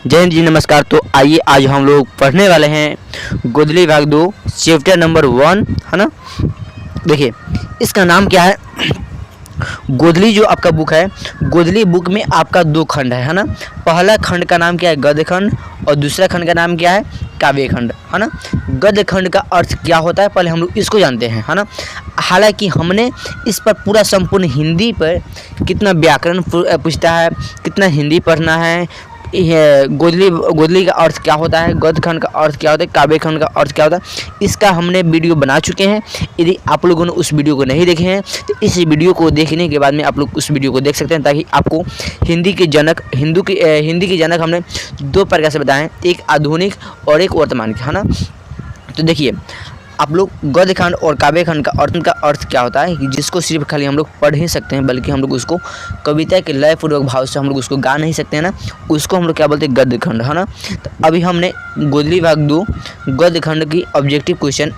जय हिंद जी, नमस्कार। तो आइए आज हम लोग पढ़ने वाले हैं गोदली भाग 2 चैप्टर नंबर 1, है ना। देखिए इसका नाम क्या है। गोदली जो आपका बुक है, गोदली बुक में आपका 2 खंड है ना। पहला खंड का नाम क्या है, गद्य खंड, और दूसरा खंड का नाम क्या है, काव्य खंड, है ना। गद्य खंड का अर्थ क्या होता है पहले हम लोग इसको जानते हैं, है ना। हालांकि हमने इस पर पूरा संपूर्ण हिंदी पर कितना व्याकरण पूछता है, कितना हिंदी पढ़ना है, गोदली का अर्थ क्या होता है, गद्य खंड का अर्थ क्या होता है, काव्य खंड का अर्थ क्या होता है, इसका हमने वीडियो बना चुके हैं। यदि आप लोगों ने उस वीडियो को नहीं देखे हैं तो इस वीडियो को देखने के बाद में आप लोग उस वीडियो को देख सकते हैं, ताकि आपको हिंदी के जनक हमने 2 प्रकार से बताए हैं, एक आधुनिक और एक वर्तमान के, है ना। तो देखिए आप लोग गद्य खंड और काव्य खंड का अर्थ क्या होता है, कि जिसको सिर्फ खाली हम लोग पढ़ ही सकते हैं, बल्कि हम लोग उसको कविता के लयपूर्वक भाव से हम लोग उसको गा नहीं सकते हैं ना, उसको हम लोग क्या बोलते हैं, गद्य खंड, है ना। तो अभी हमने गोदली भाग 2 गद्य खंड की ऑब्जेक्टिव क्वेश्चन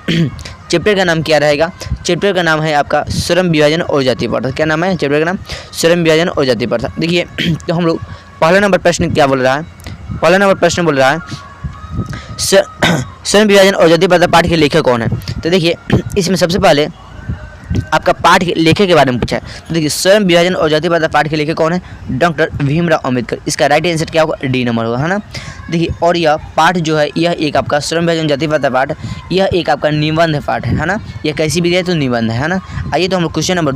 चैप्टर का नाम क्या रहेगा, चैप्टर का नाम है आपका श्रम विभाजन और जाति प्रथा। क्या नाम है चैप्टर का नाम, श्रम विभाजन और जाति प्रथा। देखिए तो हम लोग पहला नंबर प्रश्न क्या बोल रहा है, पहला नंबर प्रश्न बोल रहा है श्रम विभाजन और जाति प्रथा पाठ के लेखक कौन है। तो देखिए इसमें सबसे पहले आपका पाठ के लेखक के बारे में पूछा है। तो देखिए श्रम विभाजन और जाति प्रथा पाठ के लेखक कौन है, डॉक्टर भीमराव अंबेडकर। इसका राइट आंसर क्या होगा, डी नंबर होगा, है ना। देखिए और यह पाठ जो है, यह एक आपका श्रम विभाजन जाति प्रथा पाठ, यह एक आपका निबंध पाठ है ना। यह कैसी विधि है, तो निबंध है ना। आइए तो हम लोग क्वेश्चन नंबर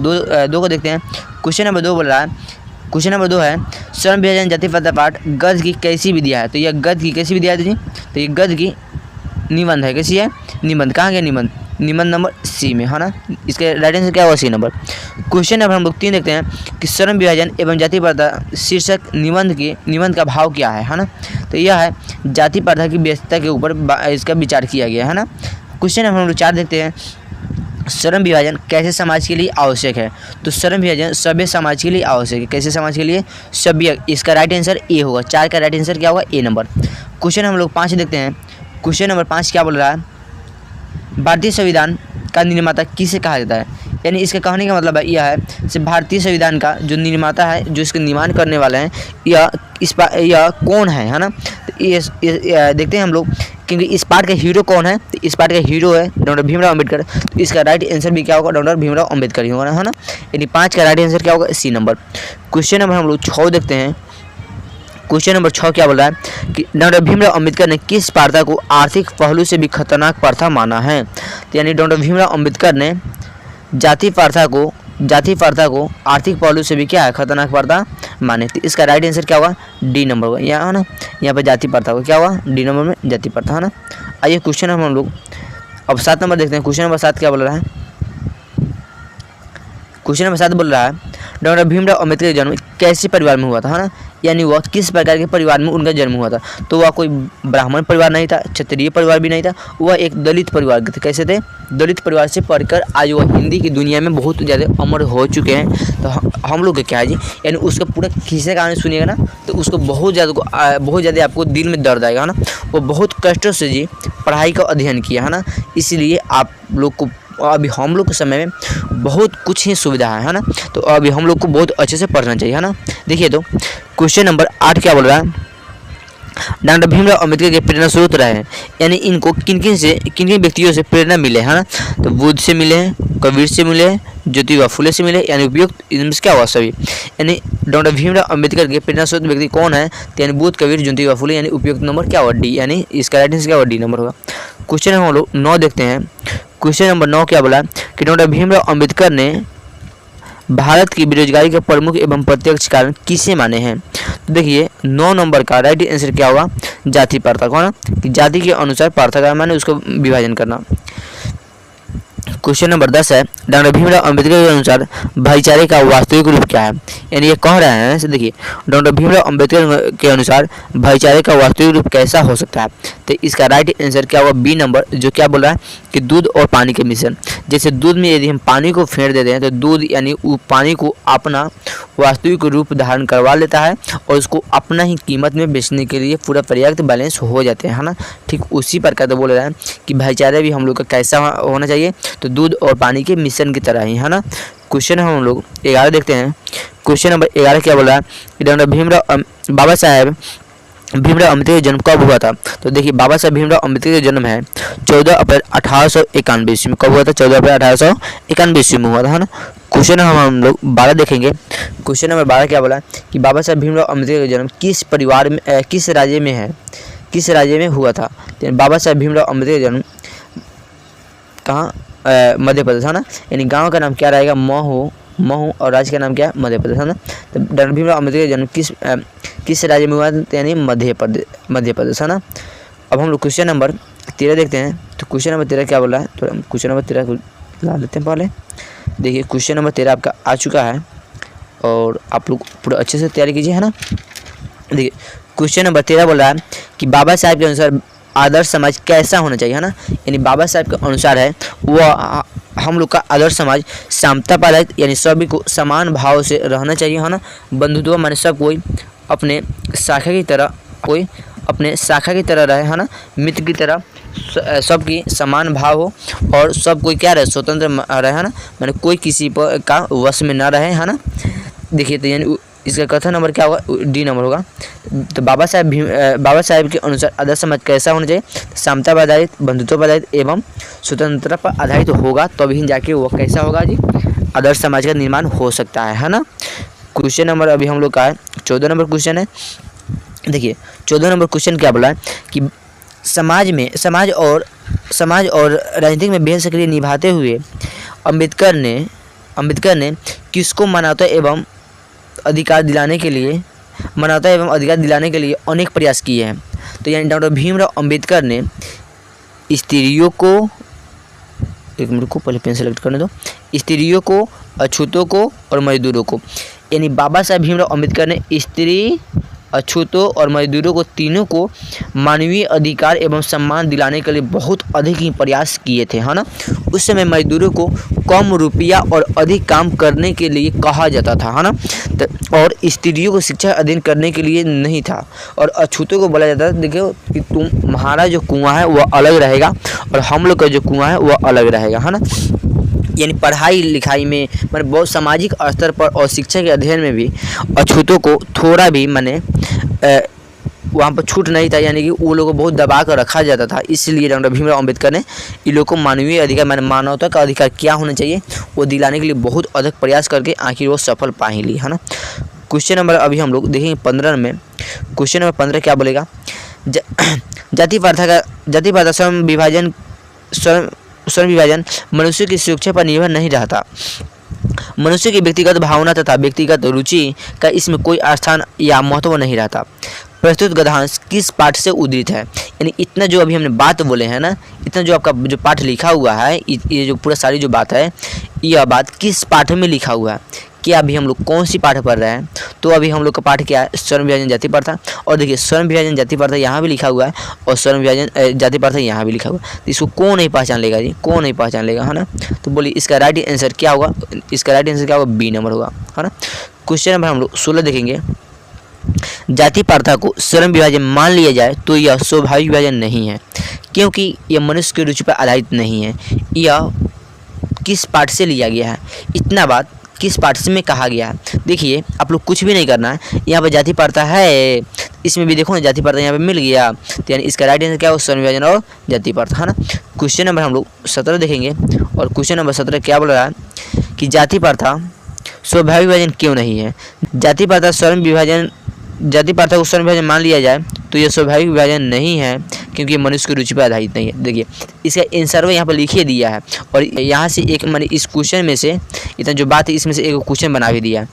2 को देखते हैं। क्वेश्चन नंबर 2 बोल रहा है, क्वेश्चन नंबर 2 है श्रम विभाजन जाति प्रथा पाठ गद्य की कैसी विधिया है। तो यह गद्य की कैसी विधिया है जी, तो ये गद्य की निबंध है। कैसी है, निबंध। कहाँ गया निबंध, निबंध नंबर सी में, है ना। इसके राइट आंसर क्या होगा, सी नंबर। क्वेश्चन नंबर हम लोग 3 देखते हैं कि श्रम विभाजन एवं जाति प्रथा शीर्षक निबंध का भाव क्या है ना। तो यह है जाति प्रथा की व्यस्तता के ऊपर इसका विचार किया गया है ना। क्वेश्चन नंबर हम लोग 4 देखते हैं, श्रम विभाजन कैसे समाज के लिए आवश्यक है। तो श्रम विभाजन सभ्य समाज के लिए आवश्यक है। कैसे समाज के लिए, सभ्य। इसका राइट आंसर ए होगा। 4 का राइट आंसर क्या होगा, ए नंबर। क्वेश्चन हम लोग 5 देखते हैं। क्वेश्चन नंबर 5 क्या बोल रहा है, भारतीय संविधान का निर्माता किसे कहा जाता है। यानी इसके कहने का मतलब यह है कि भारतीय संविधान का जो निर्माता है, जो इसका निर्माण करने वाले हैं, यह कौन है ना। तो ये देखते हैं हम लोग, क्योंकि इस पार्ट का हीरो कौन है, तो इस पार्ट का हीरो है डॉक्टर भीमराव अंबेडकर। तो इसका राइट आंसर भी क्या होगा, डॉक्टर भीमराव अंबेडकर ही होगा, है ना। यानी 5 का राइट आंसर क्या होगा, सी नंबर। क्वेश्चन नंबर हम लोग 6 देखते हैं। क्वेश्चन नंबर 6 क्या बोल रहा है कि डॉक्टर भीमराव अंबेडकर ने किस प्रथा को आर्थिक पहलू से भी खतरनाक प्रथा माना है। तो यानी डॉक्टर भीमराव अंबेडकर ने जाति प्रथा को आर्थिक पहलू से भी क्या है, खतरनाक प्रथा माने। तो इसका राइट आंसर क्या होगा, डी नंबर होगा, यहाँ है ना। यहाँ पर जाति प्रथा को क्या होगा, डी नंबर में जाति प्रथा, है ना। आइए क्वेश्चन नंबर हम लोग अब 7 नंबर देखते हैं। क्वेश्चन नंबर 7 क्या बोल रहा है, क्वेश्चन नंबर 7 बोल रहा है डॉक्टर भीमराव अंबेडकर का जन्म कैसे परिवार में हुआ था, है ना। यानी वह किस प्रकार के परिवार में उनका जन्म हुआ था। तो वह कोई ब्राह्मण परिवार नहीं था, क्षत्रिय परिवार भी नहीं था, वह एक दलित परिवार के थे। कैसे थे, दलित परिवार से पढ़कर आज वह हिंदी की दुनिया में बहुत ज़्यादा अमर हो चुके हैं। तो हम लोग क्या है जी, यानी उसका पूरा किस्से कहानी सुनिएगा ना, तो उसको बहुत ज़्यादा आपको दिल में दर्द आएगा ना। वो बहुत कष्टों से जी पढ़ाई का अध्ययन किया है ना, इसलिए आप लोग को अभी हम लोग के समय में बहुत कुछ ही सुविधा है ना। तो अभी हम लोग को बहुत अच्छे से पढ़ना चाहिए, है ना। देखिए तो क्वेश्चन नंबर 8 क्या बोल रहा है, डॉक्टर भीमराव अंबेडकर के प्रेरणा स्रोत रहे हैं। यानी इनको किन किन व्यक्तियों से प्रेरणा मिले, है ना। तो बुद्ध से मिले हैं, कबीर से मिले हैं, ज्योतिबा फुले से मिले, यानी उपयुक्त इनमें से क्या हुआ, सभी। यानी डॉक्टर भीमराव अंबेडकर के प्रेरणा स्रोत व्यक्ति कौन है, तो यानी बुद्ध, कबीर, ज्योतिबा फुले, यानी उपयुक्त नंबर क्या हुआ, डी। यानी इसका राइट आंसर क्या हुआ, डी नंबर होगा। क्वेश्चन हम लोग 9 देखते हैं। क्वेश्चन नंबर 9 क्या बोला कि डॉक्टर भीमराव अंबेडकर ने भारत की बेरोजगारी के प्रमुख एवं प्रत्यक्ष कारण किसे माने हैं। तो देखिए 9 नंबर का राइट आंसर क्या होगा, जाति प्रथा को, ना, कि जाति के अनुसार प्रथा का माने उसको विभाजन करना। क्वेश्चन नंबर 10 है डॉक्टर भीमराव अंबेडकर के अनुसार भाईचारे का वास्तविक रूप क्या है। यानी ये कह रहे हैं, देखिए डॉक्टर भीमराव अंबेडकर के अनुसार भाईचारे का वास्तविक रूप कैसा हो सकता है। तो इसका राइट आंसर क्या होगा, बी नंबर, जो क्या बोल रहा है कि दूध और पानी के मिश्रण। जैसे दूध में यदि हम पानी को फेंट देते हैं तो दूध यानी पानी को अपना वास्तविक रूप धारण करवा लेता है और उसको अपना ही कीमत में बेचने के लिए पूरा पर्याप्त बैलेंस हो जाते हैं, है ना। ठीक उसी प्रकार तो बोल रहा है कि भाईचारा भी हम लोग का कैसा होना चाहिए, तो दूध और पानी के मिश्रण की तरह ही, है ना। क्वेश्चन हम लोग 11 देखते हैं। क्वेश्चन नंबर 11 क्या बोल रहा है कि डॉक्टर भीमराव बाबा साहेब भीमराव अम्बेडकर का जन्म कब हुआ था? तो देखिए बाबा साहब भीमराव अम्बेडकर का जन्म है 14 अप्रैल 1891 ईस्वी में। कब हुआ था? 14 अप्रैल 1891 ईस्वी में हुआ था, है ना। क्वेश्चन हम लोग 12 देखेंगे। क्वेश्चन नंबर 12 क्या बोला कि बाबा साहब भीमराव अम्बेडकर का जन्म किस परिवार में किस राज्य में है, किस राज्य में हुआ था? तो बाबा साहब भीमराव अम्बेडकर का जन्म कहाँ? मध्य प्रदेश, है ना। यानी गाँव का नाम क्या रहेगा? महू और राज्य का नाम क्या है? मध्य प्रदेश, है ना। तो डॉक्टर भीमराव अम्बेडकर का जन्म किस राज्य में हुआ था? यानी मध्य प्रदेश, है ना। अब हम लोग क्वेश्चन नंबर 13 देखते हैं। तो क्वेश्चन नंबर 13 क्या बोला है? तो क्वेश्चन नंबर 13 को ला लेते हैं पहले। देखिए क्वेश्चन नंबर 13 आपका आ चुका है और आप लोग पूरा अच्छे से तैयारी कीजिए, है ना। देखिए क्वेश्चन नंबर 13 बोल रहा है कि बाबा साहब के अनुसार आदर्श समाज कैसा होना चाहिए, है ना। यानी बाबा साहब के अनुसार है वह हम लोग का आदर्श समाज समता पर आधारित, यानी सभी को समान भाव से रहना चाहिए, है ना। बंधुत्व माने सब कोई अपने शाखा की तरह रहे, है ना। मित्र की तरह सबकी समान भाव हो और सब कोई क्या रहे? स्वतंत्र रहे, है ना। माने कोई किसी पर का वश में ना रहे, है ना। देखिए तो यानी इसका कथन नंबर क्या होगा? डी नंबर होगा। तो बाबा साहब के अनुसार आदर्श समाज कैसा होना चाहिए? समता पर आधारित, बंधुत्व पर आधारित एवं स्वतंत्रता पर आधारित होगा तभी जाके वो कैसा होगा जी? आदर्श समाज का निर्माण हो सकता है ना। क्वेश्चन नंबर अभी हम लोग का है 14 नंबर क्वेश्चन है। देखिए 14 नंबर क्वेश्चन क्या बोला है कि समाज और राजनीति में बेहद सक्रिय निभाते हुए अम्बेडकर ने किसको मानवता एवं अधिकार दिलाने के लिए अनेक प्रयास किए हैं? तो यानी डॉक्टर भीमराव अम्बेडकर ने स्त्रियों को, एक मिनट को पहले पेन सेलेक्ट करने दो, स्त्रियों को, अछूतों को और मजदूरों को, यानी बाबा साहब भीमराव अम्बेडकर ने स्त्री, अछूतों और मजदूरों को तीनों को मानवीय अधिकार एवं सम्मान दिलाने के लिए बहुत अधिक ही प्रयास किए थे, है ना। उस समय मजदूरों को कम रुपया और अधिक काम करने के लिए कहा जाता था, है ना। और स्त्रियों को शिक्षा अध्ययन करने के लिए नहीं था और अछूतों को बोला जाता था देखो कि तुम्हारा जो कुआं है वह अलग रहेगा और हम लोग का जो कुआं है वह अलग रहेगा, है ना। यानी पढ़ाई लिखाई में मतलब बहुत सामाजिक स्तर पर और शिक्षा के अध्ययन में भी अछूतों को थोड़ा भी माने वहाँ पर छूट नहीं था, यानी कि वो लोगों को बहुत दबा कर रखा जाता था। इसलिए डॉक्टर भीमराव अम्बेडकर ने इन लोगों को मानवीय अधिकार माने मानवता का अधिकार क्या होना चाहिए वो दिलाने के लिए बहुत अधिक प्रयास करके आखिर वो सफल पा ही ली, है ना। क्वेश्चन नंबर अभी हम लोग देखेंगे 15 में। क्वेश्चन नंबर 15 क्या बोलेगा? जाति प्रथा स्वयं विभाजन मनुष्य की सुरक्षा पर निर्भर नहीं रहता। मनुष्य की व्यक्तिगत भावना तथा व्यक्तिगत रुचि का इसमें कोई स्थान या महत्व नहीं रहता। प्रस्तुत गद्यांश किस पाठ से उद्धृत है? यानी इतना जो अभी हमने बात बोले हैं ना, इतना जो आपका जो पाठ लिखा हुआ है, ये जो पूरा सारी जो बात है, यह बात किस पाठ में लिखा हुआ है? कि अभी हम लोग कौन सी पाठ पढ़ रहे हैं? तो अभी हम लोग का पाठ क्या है? स्वर्ण विभाजन जाति प्रथा। और देखिए स्वर्ण विभाजन जाति प्रथा यहाँ भी लिखा हुआ है और स्वर्ण विभाजन जाति प्रथा यहाँ भी लिखा हुआ है। तो इसको कौन नहीं पहचान लेगा जी? कौन नहीं पहचान लेगा, है ना। तो बोलिए इसका राइट आंसर क्या होगा? इसका राइट आंसर क्या होगा? बी नंबर होगा, है ना। क्वेश्चन नंबर हम लोग 16 देखेंगे। जाति प्रथा को स्वर्ण विभाजन मान लिया जाए तो यह स्वाभाविक विभाजन नहीं है, क्योंकि यह मनुष्य की रुचि पर आधारित नहीं है। यह किस पाठ से लिया गया है? इतना बात किस पाठ से में कहा गया है? देखिए आप लोग कुछ भी नहीं करना है, यहाँ पर जाति प्रथा है, इसमें भी देखो ना जाति प्रथा यहाँ पे मिल गया। तो यानी इसका राइट आंसर क्या हो? स्वर्ण विभाजन और जाति प्रथा, है ना। क्वेश्चन नंबर हम लोग 17 देखेंगे और क्वेश्चन नंबर 17 क्या बोल रहा है कि जाति प्रथा स्वाभाविक विभाजन क्यों नहीं है? जाति प्रथा को स्वर्ण विभाजन मान लिया जाए तो यह स्वाभाविक विभाजन नहीं है, क्योंकि मनुष्य की रुचि पर आधारित नहीं है। देखिए इसका आंसर यहाँ पर लिखिए दिया है और यहाँ से एक मैंने इस क्वेश्चन में से इतना जो बात है इसमें से एक क्वेश्चन बना भी दिया है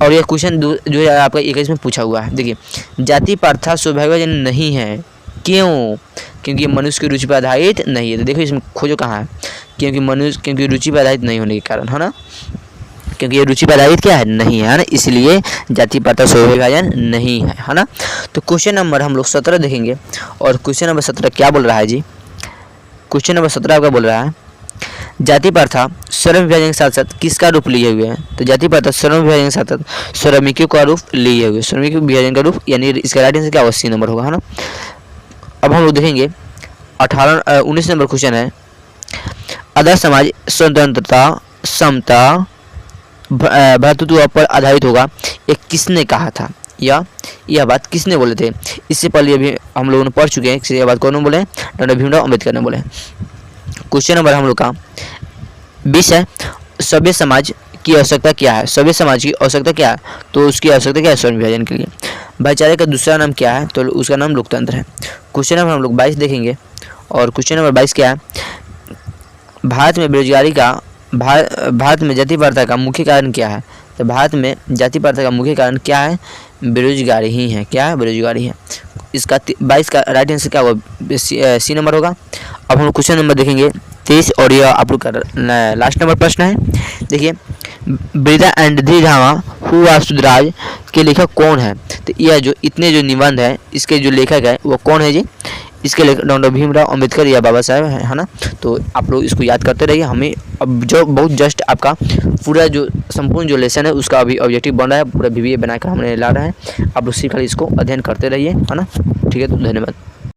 और यह क्वेश्चन जो है आपका 21 में पूछा हुआ है। देखिए जाति प्रथा स्वाभाविक विभाजन नहीं है, क्यों? क्योंकि मनुष्य की रुचि पर आधारित नहीं है। तो देखो इसमें खोजो कहाँ है? क्योंकि रुचि पर आधारित नहीं होने के कारण, है ना। क्योंकि ये रुचि पर आधारित क्या है? नहीं है ना, इसलिए जाति प्रथा स्वाभाविक विभाजन नहीं है, है ना। तो क्वेश्चन नंबर हम लोग 17 देखेंगे और क्वेश्चन नंबर 17 क्या बोल रहा है जी? क्वेश्चन नंबर 17 आपका बोल रहा है जाति प्रथा स्वर्ण विभाजन के साथ साथ किसका रूप लिए हुए हैं? तो जाति प्रथा स्वर्ण विभाजन के साथ साथ श्रमिकों का रूप लिए हुए, श्रमिक विभाजन का रूप, यानी इसका राइट आंसर क्या होगा? सी नंबर होगा, है ना। अब हम लोग देखेंगे 19 नंबर क्वेश्चन है आदर्श समाज स्वतंत्रता, समता, भ्रातृत्व पर आधारित होगा, ये किसने कहा था? या यह बात किसने बोले थे? इससे पहले अभी हम लोगों ने पढ़ चुके हैं कि यह बात कौन बोले हैं? डॉक्टर भीमराव अम्बेडकर ने बोले। क्वेश्चन नंबर हम लोग का 20 है, सभ्य समाज की आवश्यकता क्या है? सभ्य समाज की आवश्यकता क्या है? तो उसकी आवश्यकता क्या है? स्वर्ण विभाजन के लिए। भाईचारे का दूसरा नाम क्या है? तो उसका नाम लोकतंत्र है। क्वेश्चन नंबर हम लोग 22 देखेंगे, और क्वेश्चन नंबर 22 क्या है? भारत में बेरोजगारी का भारत में जाति प्रथा का मुख्य कारण क्या है? तो भारत में जाति प्रथा का मुख्य कारण क्या है? बेरोजगारी ही है। क्या है? बेरोजगारी है। इसका 22 का राइट आंसर क्या होगा? सी नंबर होगा। अब हम लोग क्वेश्चन नंबर देखेंगे 23, और यह आप लोग का लास्ट नंबर प्रश्न है। देखिए, बिरदा एंड धीरावा हुआ सुधराज के लेखक कौन है? तो यह जो इतने जो निबंध है इसके जो लेखक है वो कौन है जी? इसके लेखक डॉक्टर भीमराव अम्बेडकर या बाबा साहेब है ना। तो आप लोग इसको याद करते रहिए। हमें अब जो बहुत जस्ट आपका पूरा जो संपूर्ण जो लेसन है उसका अभी ऑब्जेक्टिव बन रहा है, पूरा वीवीए बनाकर हमने ला रहा है। आप लोग सीख इसको अध्ययन करते रहिए, है ना। ठीक है, तो धन्यवाद।